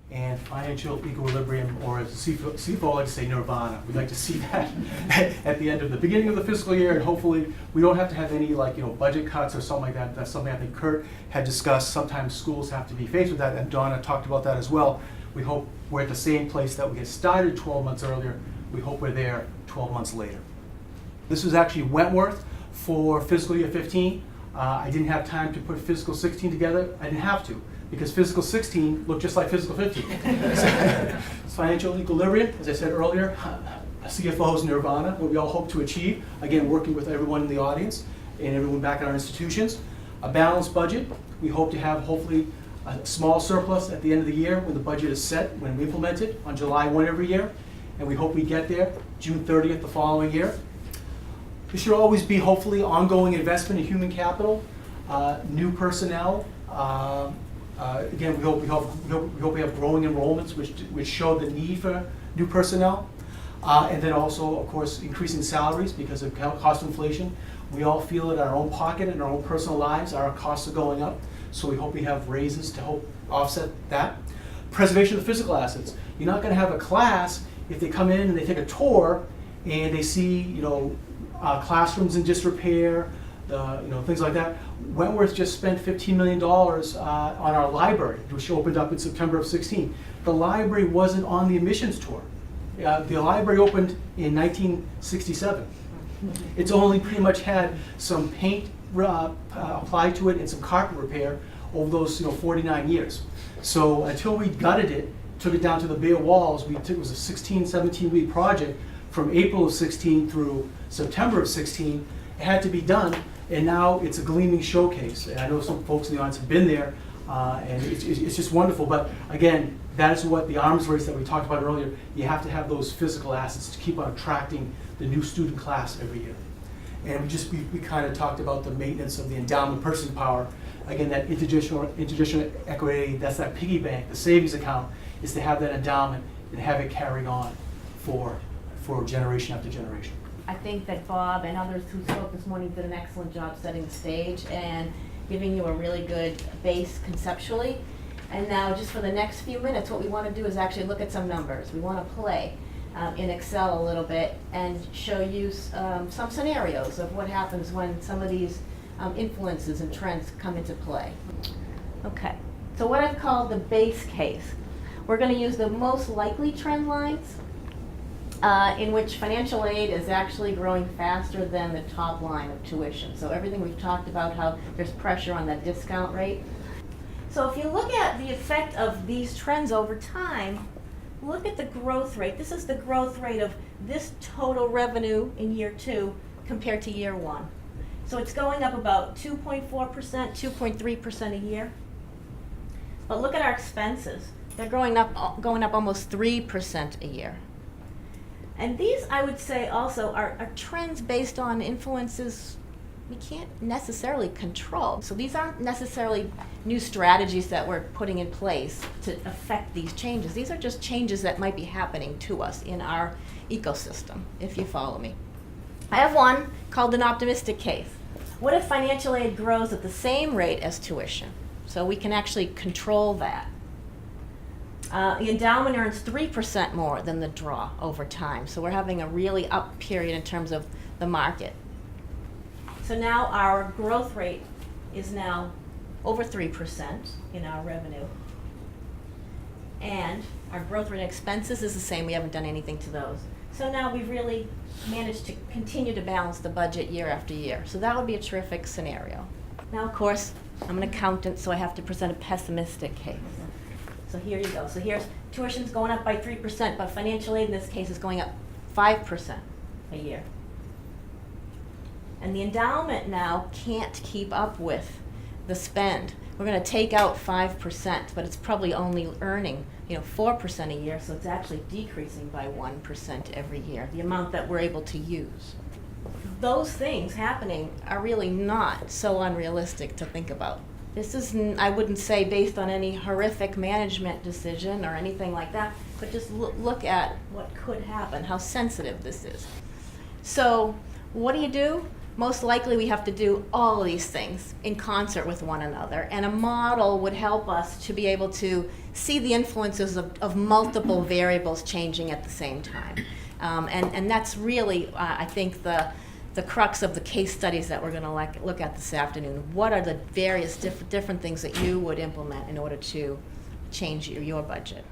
and financial equilibrium, or as the CFO likes to say, nirvana. We'd like to see that at the end of the beginning of the fiscal year, and hopefully we don't have to have any budget cuts or something like that. That's something I think Kurt had discussed. Sometimes schools have to be faced with that, and Donna talked about that as well. We hope we're at the same place that we had started 12 months earlier. We hope we're there 12 months later. This was actually Wentworth for fiscal year 15. I didn't have time to put fiscal 16 together. I didn't have to, because fiscal 16 looked just like fiscal 15. It's financial equilibrium, as I said earlier, a CFO's nirvana, what we all hope to achieve. Again, working with everyone in the audience and everyone back at our institutions. A balanced budget. We hope to have, hopefully, a small surplus at the end of the year when the budget is set, when we implement it on July 1 every year. And we hope we get there June 30th the following year. There should always be, hopefully, ongoing investment in human capital, new personnel. Again, we hope we have growing enrollments which show the need for new personnel. And then also, of course, increasing salaries because of cost inflation. We all feel it in our own pocket, in our own personal lives, our costs are going up. So we hope we have raises to help offset that. Preservation of the physical assets. You're not going to have a class if they come in and they take a tour and they see, classrooms in disrepair, things like that. Wentworth just spent $15 million on our library, which opened up in September of 16. The library wasn't on the admissions tour. The library opened in 1967. It's only pretty much had some paint applied to it and some carpet repair over those 49 years. So until we gutted it, took it down to the bare walls, it was a 16, 17-week project from April of 16 through September of 16. It had to be done, and now it's a gleaming showcase. And I know some folks in the audience have been there, and it's just wonderful. But again, that is what the arms race that we talked about earlier, you have to have those physical assets to keep on attracting the new student class every year. And we kind of talked about the maintenance of the endowment purchasing power. Again, that intergenerational equity, that's that piggy bank, the savings account, is to have that endowment and have it carry on for generation after generation. I think that Bob and others who spoke this morning did an excellent job setting the stage and giving you a really good base conceptually. And now just for the next few minutes, what we want to do is actually look at some numbers. We want to play in Excel a little bit and show you some scenarios of what happens when some of these influences and trends come into play. Okay, so what I've called the base case. We're going to use the most likely trend lines in which financial aid is actually growing faster than the top line of tuition. So everything we've talked about, how there's pressure on that discount rate. So if you look at the effect of these trends over time, look at the growth rate. This is the growth rate of this total revenue in year 2 compared to year 1. So it's going up about 2.4%, 2.3% a year. But look at our expenses. They're going up almost 3% a year. And these, I would say, also are trends based on influences we can't necessarily control. So these aren't necessarily new strategies that we're putting in place to affect these changes. These are just changes that might be happening to us in our ecosystem, if you follow me. I have one called an optimistic case. What if financial aid grows at the same rate as tuition? So we can actually control that. The endowment earns 3% more than the draw over time. So we're having a really up period in terms of the market. So now our growth rate is now over 3% in our revenue. And our growth rate in expenses is the same. We haven't done anything to those. So now we've really managed to continue to balance the budget year after year. So that would be a terrific scenario. Now, of course, I'm an accountant, so I have to present a pessimistic case. So here you go. So here's tuition's going up by 3%, but financial aid in this case is going up 5% a year. And the endowment now can't keep up with the spend. We're going to take out 5%, but it's probably only earning 4% a year, so it's actually decreasing by 1% every year, the amount that we're able to use. Those things happening are really not so unrealistic to think about. This is, I wouldn't say based on any horrific management decision or anything like that, but just look at what could happen, how sensitive this is. So what do? most likely we have to do all of these things in concert with one another. And a model would help us to be able to see the influences of multiple variables changing at the same time. And that's really, I think, the crux of the case studies that we're going to look at this afternoon. What are the various different things that you would implement in order to change your budget?